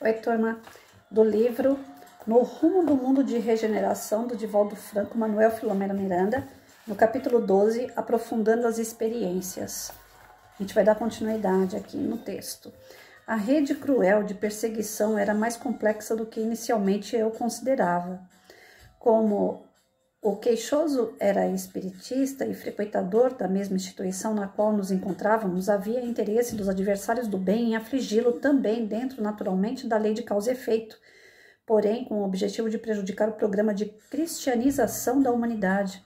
Oi, turma, do livro No Rumo do Mundo de Regeneração, do Divaldo Franco, Manuel Filomeno Miranda, no capítulo 12, Aprofundando as Experiências. A gente vai dar continuidade aqui no texto. A rede cruel de perseguição era mais complexa do que inicialmente eu considerava. Como o queixoso era espiritista e frequentador da mesma instituição na qual nos encontrávamos, havia interesse dos adversários do bem em afligi-lo também dentro, naturalmente, da lei de causa e efeito, porém com o objetivo de prejudicar o programa de cristianização da humanidade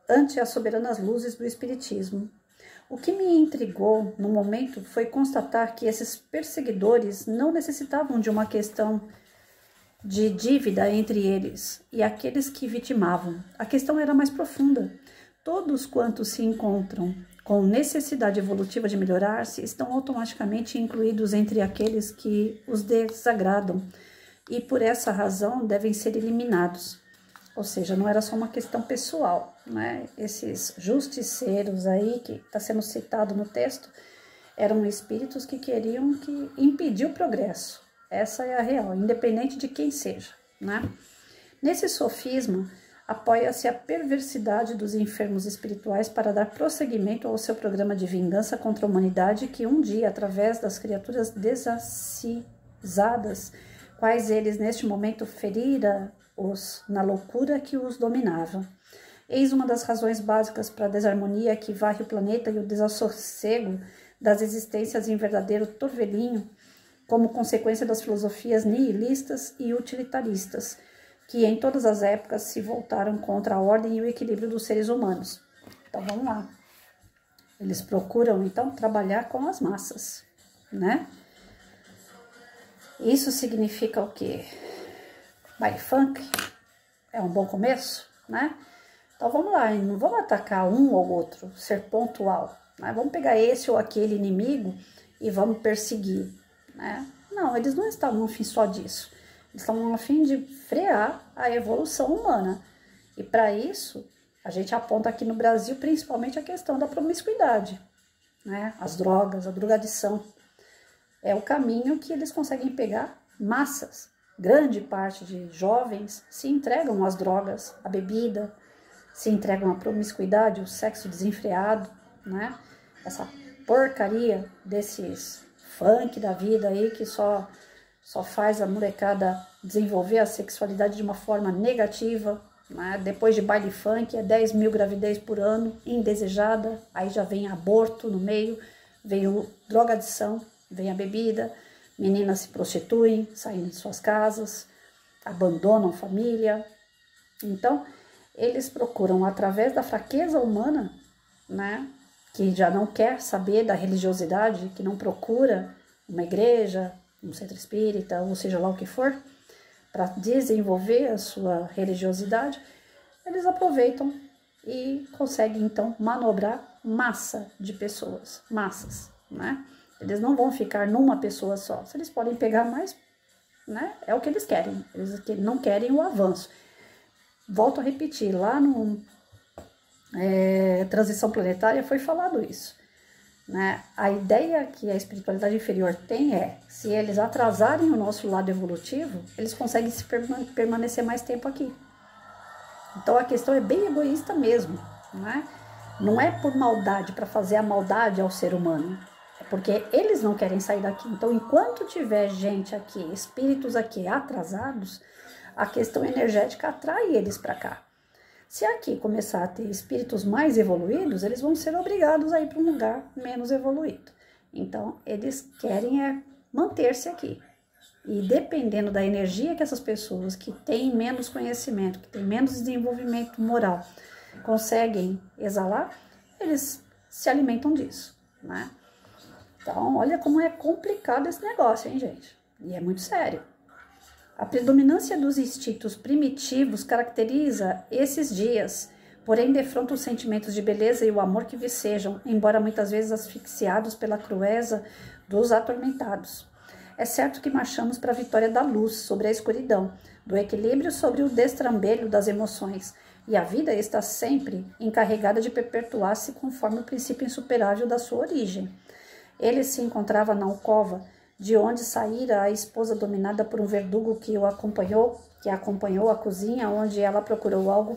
ante as soberanas luzes do espiritismo. O que me intrigou no momento foi constatar que esses perseguidores não necessitavam de uma questão de dívida entre eles e aqueles que vitimavam. A questão era mais profunda. Todos quantos se encontram com necessidade evolutiva de melhorar-se estão automaticamente incluídos entre aqueles que os desagradam e por essa razão devem ser eliminados. Ou seja, não era só uma questão pessoal, né? Esses justiceiros aí que está sendo citado no texto eram espíritos que queriam impedir o progresso. Essa é a real, independente de quem seja, né? Nesse sofisma, apoia-se a perversidade dos enfermos espirituais para dar prosseguimento ao seu programa de vingança contra a humanidade que um dia, através das criaturas desacisadas, quais eles neste momento ferira-os na loucura que os dominava. Eis uma das razões básicas para a desarmonia que varre o planeta e o desassossego das existências em verdadeiro torvelinho, como consequência das filosofias nihilistas e utilitaristas, que em todas as épocas se voltaram contra a ordem e o equilíbrio dos seres humanos. Então, vamos lá. Eles procuram, então, trabalhar com as massas, né? Isso significa o quê? Baile funk é um bom começo, né? Então, vamos lá, não vamos atacar um ou outro, ser pontual, né? Vamos pegar esse ou aquele inimigo e vamos perseguir, né? Não, eles não estavam a fim só disso. Eles estavam a fim de frear a evolução humana. E para isso, a gente aponta aqui no Brasil principalmente a questão da promiscuidade, né? As drogas, a drogadição. É o caminho que eles conseguem pegar massas. Grande parte de jovens se entregam às drogas, à bebida, se entregam à promiscuidade, o sexo desenfreado, né? Essa porcaria desses funk da vida aí que só faz a molecada desenvolver a sexualidade de uma forma negativa, né? Depois de baile funk é 10 mil gravidez por ano, indesejada, aí já vem aborto no meio, vem drogadição, vem a bebida, meninas se prostituem, saem de suas casas, abandonam família. Então, eles procuram, através da fraqueza humana, né, que já não quer saber da religiosidade, que não procura uma igreja, um centro espírita, ou seja lá o que for, para desenvolver a sua religiosidade, eles aproveitam e conseguem, então, manobrar massa de pessoas, massas, né? Eles não vão ficar numa pessoa só. Se eles podem pegar mais, né? É o que eles querem. Eles não querem o avanço. Volto a repetir, lá no Transição Planetária foi falado isso, né? A ideia que a espiritualidade inferior tem é, se eles atrasarem o nosso lado evolutivo, eles conseguem permanecer mais tempo aqui. Então a questão é bem egoísta mesmo, né? Não é por maldade, para fazer a maldade ao ser humano. Porque eles não querem sair daqui. Então, enquanto tiver gente aqui, espíritos aqui atrasados, a questão energética atrai eles para cá. Se aqui começar a ter espíritos mais evoluídos, eles vão ser obrigados a ir para um lugar menos evoluído. Então, eles querem manter-se aqui. E dependendo da energia que essas pessoas que têm menos conhecimento, que têm menos desenvolvimento moral, conseguem exalar, eles se alimentam disso, né? Então, olha como é complicado esse negócio, hein, gente? E é muito sério. A predominância dos instintos primitivos caracteriza esses dias, porém defronta os sentimentos de beleza e o amor que vicejam, embora muitas vezes asfixiados pela crueza dos atormentados. É certo que marchamos para a vitória da luz sobre a escuridão, do equilíbrio sobre o destrambelho das emoções, e a vida está sempre encarregada de perpetuar-se conforme o princípio insuperável da sua origem. Ele se encontrava na alcova de onde saíra a esposa dominada por um verdugo que a acompanhou à cozinha, onde ela procurou algo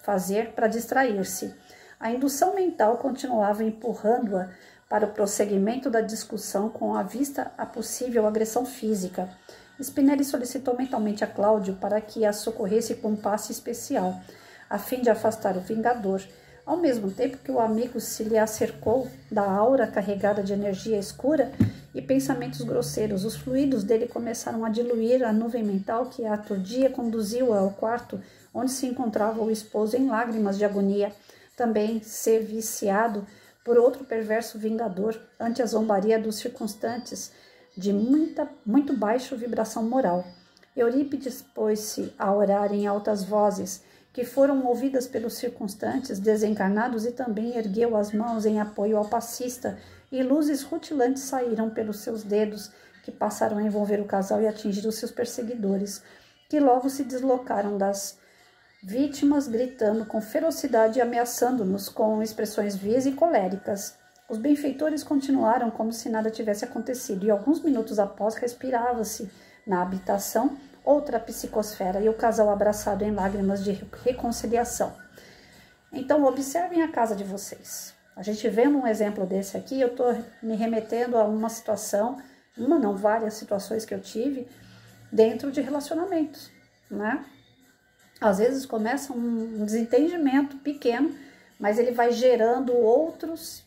fazer para distrair-se. A indução mental continuava empurrando-a para o prosseguimento da discussão com a vista a possível agressão física. Spinelli solicitou mentalmente a Cláudio para que a socorresse com um passe especial, a fim de afastar o vingador, ao mesmo tempo que o amigo se lhe acercou da aura carregada de energia escura e pensamentos grosseiros. Os fluidos dele começaram a diluir a nuvem mental que a aturdia conduziu-a ao quarto onde se encontrava o esposo em lágrimas de agonia, também ser viciado por outro perverso vingador ante a zombaria dos circunstantes de muito baixa vibração moral. Eurípides pôs-se a orar em altas vozes, que foram ouvidas pelos circunstantes desencarnados, e também ergueu as mãos em apoio ao passista, e luzes rutilantes saíram pelos seus dedos, que passaram a envolver o casal e atingir os seus perseguidores, que logo se deslocaram das vítimas, gritando com ferocidade e ameaçando-nos com expressões vias e coléricas. Os benfeitores continuaram como se nada tivesse acontecido, e alguns minutos após respirava-se na habitação outra psicosfera e o casal abraçado em lágrimas de reconciliação. Então, observem a casa de vocês. A gente vendo um exemplo desse aqui, eu estou me remetendo a uma situação, várias situações que eu tive dentro de relacionamentos, né? Às vezes começa um desentendimento pequeno, mas ele vai gerando outros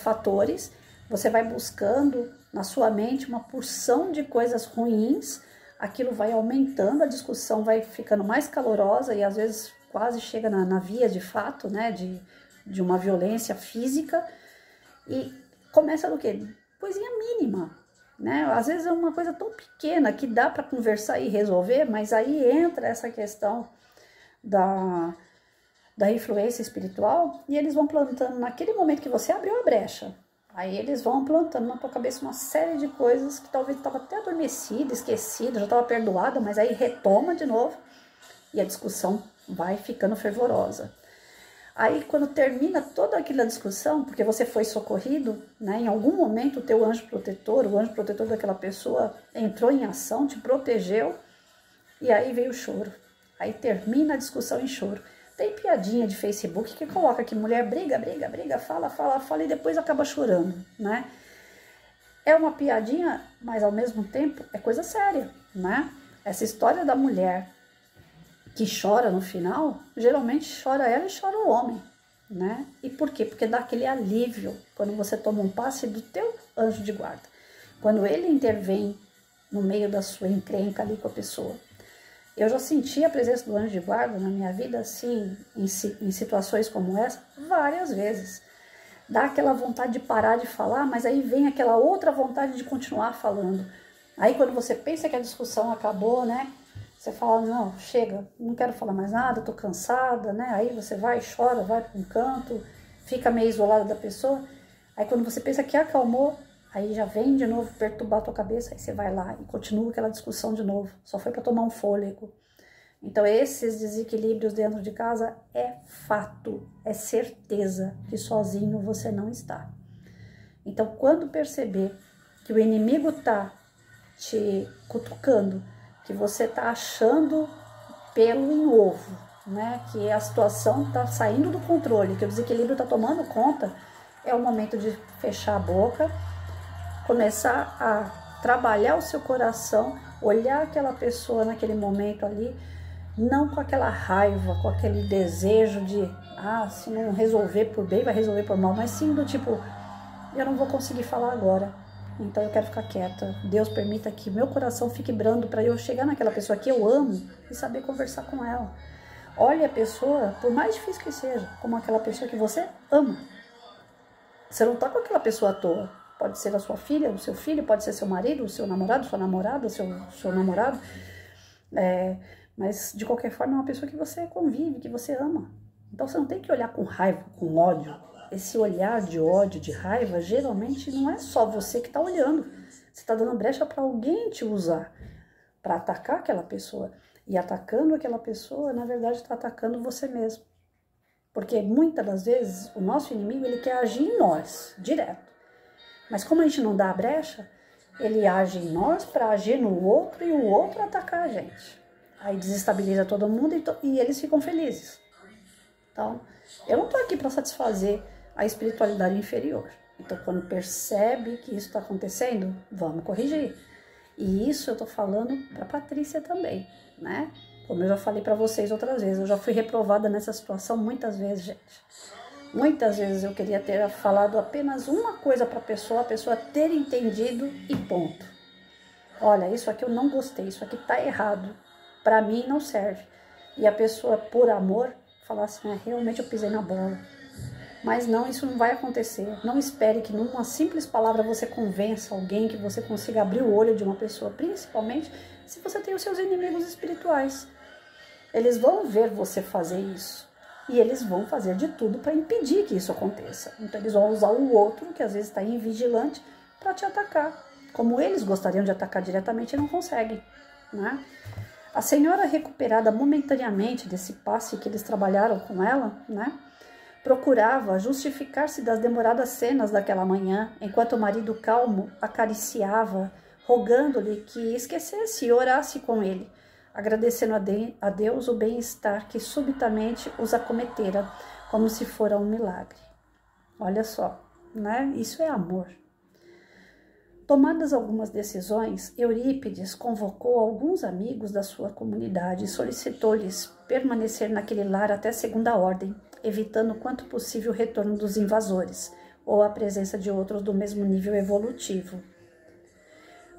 fatores. Você vai buscando na sua mente uma porção de coisas ruins, aquilo vai aumentando, a discussão vai ficando mais calorosa e às vezes quase chega na via de fato, né, de uma violência física, e começa do quê? Coisinha mínima, né? Às vezes é uma coisa tão pequena que dá para conversar e resolver, mas aí entra essa questão da influência espiritual, e eles vão plantando, naquele momento que você abriu a brecha, aí eles vão plantando na tua cabeça uma série de coisas que talvez estava até adormecida, esquecida, já estava perdoada, mas aí retoma de novo e a discussão vai ficando fervorosa. Aí quando termina toda aquela discussão, porque você foi socorrido, né, em algum momento o teu anjo protetor, o anjo protetor daquela pessoa entrou em ação, te protegeu, e aí veio o choro. Aí termina a discussão em choro. Tem piadinha de Facebook que coloca que mulher briga, fala e depois acaba chorando, né? É uma piadinha, mas ao mesmo tempo é coisa séria, né? Essa história da mulher que chora no final, geralmente chora ela e chora o homem, né? E por quê? Porque dá aquele alívio quando você toma um passe do teu anjo de guarda. Quando ele intervém no meio da sua encrenca ali com a pessoa. Eu já senti a presença do anjo de guarda na minha vida, assim, em situações como essa, várias vezes. Dá aquela vontade de parar de falar, mas aí vem aquela outra vontade de continuar falando. Aí quando você pensa que a discussão acabou, né? Você fala, não, chega, não quero falar mais nada, tô cansada, né? Aí você vai, chora, vai para um canto, fica meio isolado da pessoa. Aí quando você pensa que acalmou, aí já vem de novo perturbar a tua cabeça, aí você vai lá e continua aquela discussão de novo. Só foi para tomar um fôlego. Então esses desequilíbrios dentro de casa é fato, é certeza que sozinho você não está. Então quando perceber que o inimigo tá te cutucando, que você tá achando pelo em ovo, né? Que a situação tá saindo do controle, que o desequilíbrio tá tomando conta, é o momento de fechar a boca, começar a trabalhar o seu coração, olhar aquela pessoa naquele momento ali, não com aquela raiva, com aquele desejo de, se não resolver por bem, vai resolver por mal, mas sim do tipo, eu não vou conseguir falar agora, então eu quero ficar quieta. Deus permita que meu coração fique brando para eu chegar naquela pessoa que eu amo e saber conversar com ela. Olhe a pessoa, por mais difícil que seja, como aquela pessoa que você ama. Você não tá com aquela pessoa à toa. Pode ser a sua filha, o seu filho, pode ser seu marido, o seu namorado, sua namorada, seu namorado. Mas, de qualquer forma, é uma pessoa que você convive, que você ama. Então, você não tem que olhar com raiva, com ódio. Esse olhar de ódio, de raiva, geralmente não é só você que está olhando. Você está dando brecha para alguém te usar, para atacar aquela pessoa. E atacando aquela pessoa, na verdade, está atacando você mesmo. Porque, muitas das vezes, o nosso inimigo, ele quer agir em nós, direto. Mas como a gente não dá a brecha, ele age em nós para agir no outro e o outro atacar a gente. Aí desestabiliza todo mundo e eles ficam felizes. Então, eu não estou aqui para satisfazer a espiritualidade inferior. Então, quando percebe que isso está acontecendo, vamos corrigir. E isso eu estou falando para Patrícia também, né? Como eu já falei para vocês outras vezes, eu já fui reprovada nessa situação muitas vezes, gente. Muitas vezes eu queria ter falado apenas uma coisa para a pessoa ter entendido e ponto. Olha, isso aqui eu não gostei, isso aqui tá errado, para mim não serve. E a pessoa, por amor, falar assim, realmente eu pisei na bola. Mas não, isso não vai acontecer. Não espere que numa simples palavra você convença alguém, que você consiga abrir o olho de uma pessoa, principalmente se você tem os seus inimigos espirituais. Eles vão ver você fazer isso. E eles vão fazer de tudo para impedir que isso aconteça. Então eles vão usar o outro, que às vezes está invigilante, para te atacar. Como eles gostariam de atacar diretamente e não conseguem, né? A senhora, recuperada momentaneamente desse passe que eles trabalharam com ela, né, procurava justificar-se das demoradas cenas daquela manhã, enquanto o marido calmo acariciava, rogando-lhe que esquecesse e orasse com ele, agradecendo a Deus o bem-estar que subitamente os acometera, como se fora um milagre. Olha só, né? Isso é amor. Tomadas algumas decisões, Eurípides convocou alguns amigos da sua comunidade e solicitou-lhes permanecer naquele lar até segunda ordem, evitando quanto possível o retorno dos invasores ou a presença de outros do mesmo nível evolutivo.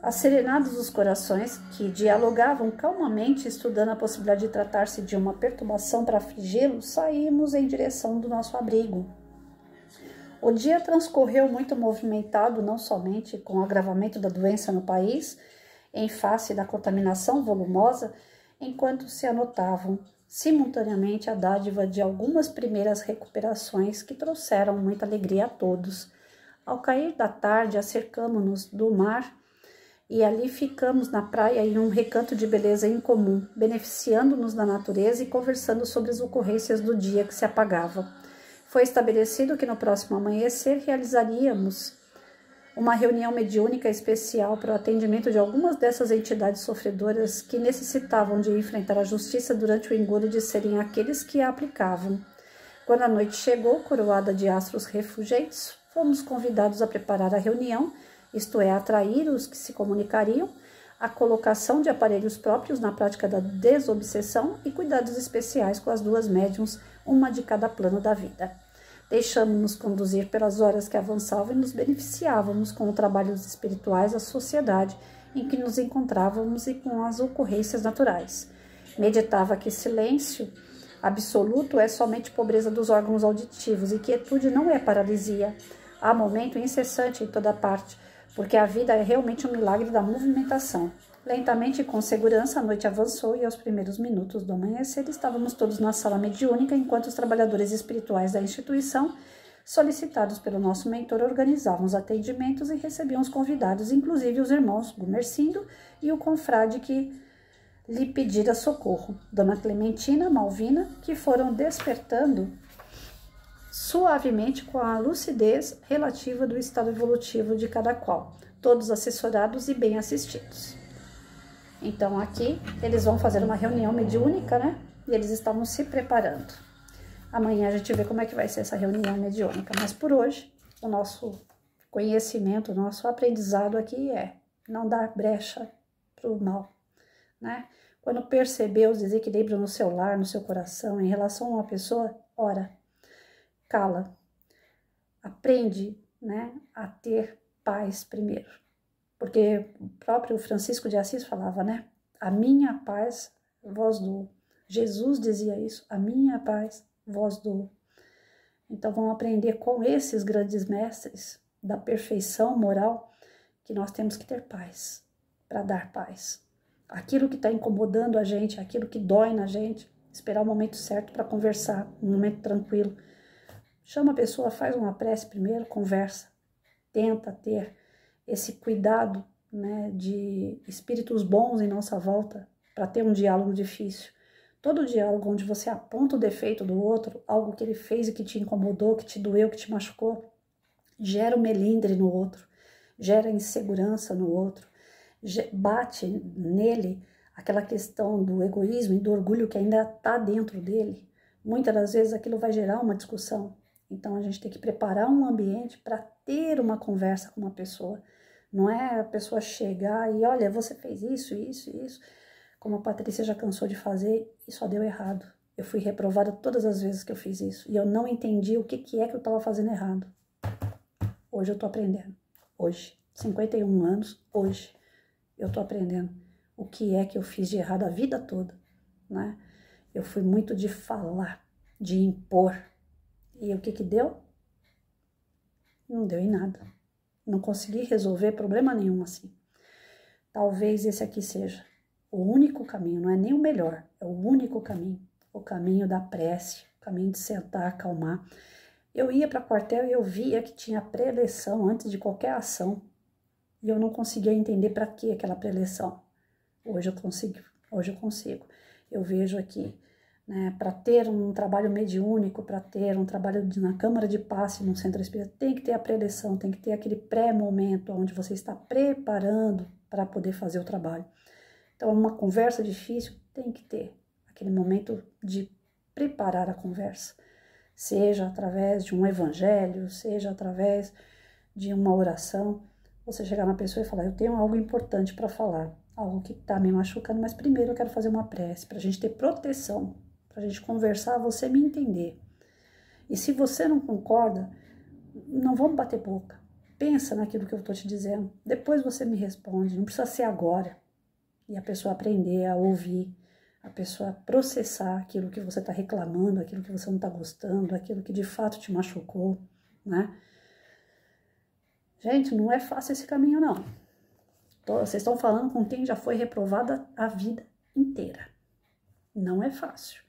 Asserenados os corações, que dialogavam calmamente, estudando a possibilidade de tratar-se de uma perturbação para afligi-los, saímos em direção do nosso abrigo. O dia transcorreu muito movimentado, não somente com o agravamento da doença no país, em face da contaminação volumosa, enquanto se anotavam simultaneamente a dádiva de algumas primeiras recuperações que trouxeram muita alegria a todos. Ao cair da tarde, acercamo-nos do mar e ali ficamos na praia em um recanto de beleza incomum, beneficiando-nos da natureza e conversando sobre as ocorrências do dia que se apagava. Foi estabelecido que no próximo amanhecer realizaríamos uma reunião mediúnica especial para o atendimento de algumas dessas entidades sofredoras que necessitavam de enfrentar a justiça durante o engodo de serem aqueles que a aplicavam. Quando a noite chegou, coroada de astros refulgentes, fomos convidados a preparar a reunião, isto é, atrair os que se comunicariam, a colocação de aparelhos próprios na prática da desobsessão e cuidados especiais com as duas médiuns, uma de cada plano da vida. Deixamos-nos conduzir pelas horas que avançavam e nos beneficiávamos com os trabalhos espirituais da sociedade em que nos encontrávamos e com as ocorrências naturais. Meditava que silêncio absoluto é somente pobreza dos órgãos auditivos e quietude não é paralisia. Há momento incessante em toda parte, porque a vida é realmente um milagre da movimentação. Lentamente e com segurança, a noite avançou e aos primeiros minutos do amanhecer estávamos todos na sala mediúnica, enquanto os trabalhadores espirituais da instituição, solicitados pelo nosso mentor, organizavam os atendimentos e recebiam os convidados, inclusive os irmãos Gumercindo e o confrade que lhe pedira socorro, Dona Clementina, Malvina, que foram despertando suavemente com a lucidez relativa do estado evolutivo de cada qual, todos assessorados e bem assistidos. Então aqui eles vão fazer uma reunião mediúnica, né? E eles estavam se preparando. Amanhã a gente vê como é que vai ser essa reunião mediúnica. Mas por hoje, o nosso conhecimento, o nosso aprendizado aqui é não dar brecha para o mal, né? Quando perceber os desequilíbrios no seu lar, no seu coração, em relação a uma pessoa, ora, cala. Aprende, né, a ter paz primeiro. Porque o próprio Francisco de Assis falava, né? A minha paz vos dou. Jesus dizia isso, a minha paz vos dou. Então vamos aprender com esses grandes mestres da perfeição moral que nós temos que ter paz, para dar paz. Aquilo que está incomodando a gente, aquilo que dói na gente, esperar o momento certo para conversar, um momento tranquilo. Chama a pessoa, faz uma prece primeiro, conversa, tenta ter esse cuidado, né, de espíritos bons em nossa volta para ter um diálogo difícil. Todo diálogo onde você aponta o defeito do outro, algo que ele fez e que te incomodou, que te doeu, que te machucou, gera um melindre no outro, gera insegurança no outro, bate nele aquela questão do egoísmo e do orgulho que ainda está dentro dele. Muitas das vezes aquilo vai gerar uma discussão. Então a gente tem que preparar um ambiente para ter uma conversa com uma pessoa. Não é a pessoa chegar e, olha, você fez isso, isso, isso. Como a Patrícia já cansou de fazer, e só deu errado. Eu fui reprovada todas as vezes que eu fiz isso. E eu não entendi o que é que eu estava fazendo errado. Hoje eu tô aprendendo. Hoje, 51 anos, hoje, eu tô aprendendo o que é que eu fiz de errado a vida toda, né? Eu fui muito de falar, de impor. E o que deu? Não deu em nada. Não consegui resolver problema nenhum assim. Talvez esse aqui seja o único caminho, não é nem o melhor, é o único caminho. O caminho da prece, o caminho de sentar, acalmar. Eu ia para o quartel e eu via que tinha pré-eleição antes de qualquer ação. E eu não conseguia entender para que aquela pré-eleição. Hoje eu consigo. Eu vejo aqui, né, para ter um trabalho mediúnico, para ter um trabalho na Câmara de Passe, num centro espírita, tem que ter a pré-eleição, tem que ter aquele pré-momento onde você está preparando para poder fazer o trabalho. Então, uma conversa difícil tem que ter aquele momento de preparar a conversa, seja através de um evangelho, seja através de uma oração, você chegar na pessoa e falar, eu tenho algo importante para falar, algo que está me machucando, mas primeiro eu quero fazer uma prece, para a gente ter proteção, para a gente conversar, você me entender. E se você não concorda, não vamos bater boca. Pensa naquilo que eu estou te dizendo. Depois você me responde, não precisa ser agora. E a pessoa aprender a ouvir, a pessoa processar aquilo que você está reclamando, aquilo que você não está gostando, aquilo que de fato te machucou, né? Gente, não é fácil esse caminho, não. Vocês estão falando com quem já foi reprovada a vida inteira. Não é fácil.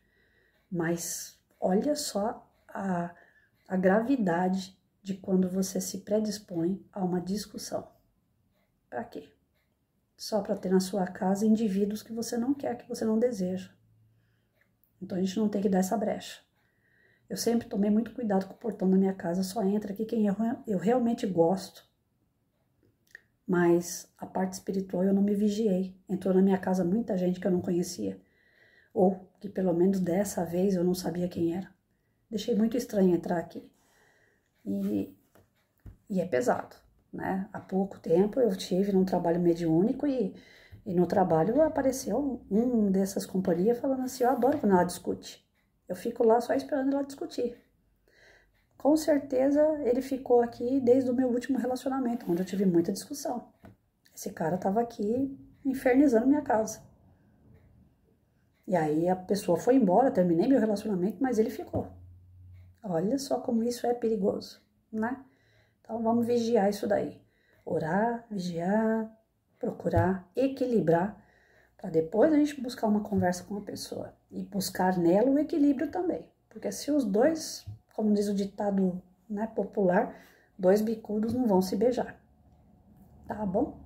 Mas olha só a gravidade de quando você se predispõe a uma discussão. Para quê? Só para ter na sua casa indivíduos que você não quer, que você não deseja. Então a gente não tem que dar essa brecha. Eu sempre tomei muito cuidado com o portão da minha casa, só entra aqui quem eu realmente gosto. Mas a parte espiritual eu não me vigiei. Entrou na minha casa muita gente que eu não conhecia. Ou que pelo menos dessa vez eu não sabia quem era. Deixei muito estranho entrar aqui. E é pesado, né? Há pouco tempo eu tive num trabalho mediúnico e no trabalho apareceu um dessas companhias falando assim, eu adoro quando ela discute. Eu fico lá só esperando ela discutir. Com certeza ele ficou aqui desde o meu último relacionamento, onde eu tive muita discussão. Esse cara estava aqui infernizando minha casa. E aí a pessoa foi embora, terminei meu relacionamento, mas ele ficou. Olha só como isso é perigoso, né? Então vamos vigiar isso daí. Orar, vigiar, procurar equilibrar, para depois a gente buscar uma conversa com a pessoa. E buscar nela o equilíbrio também. Porque se os dois, como diz o ditado, né, popular, dois bicudos não vão se beijar. Tá bom?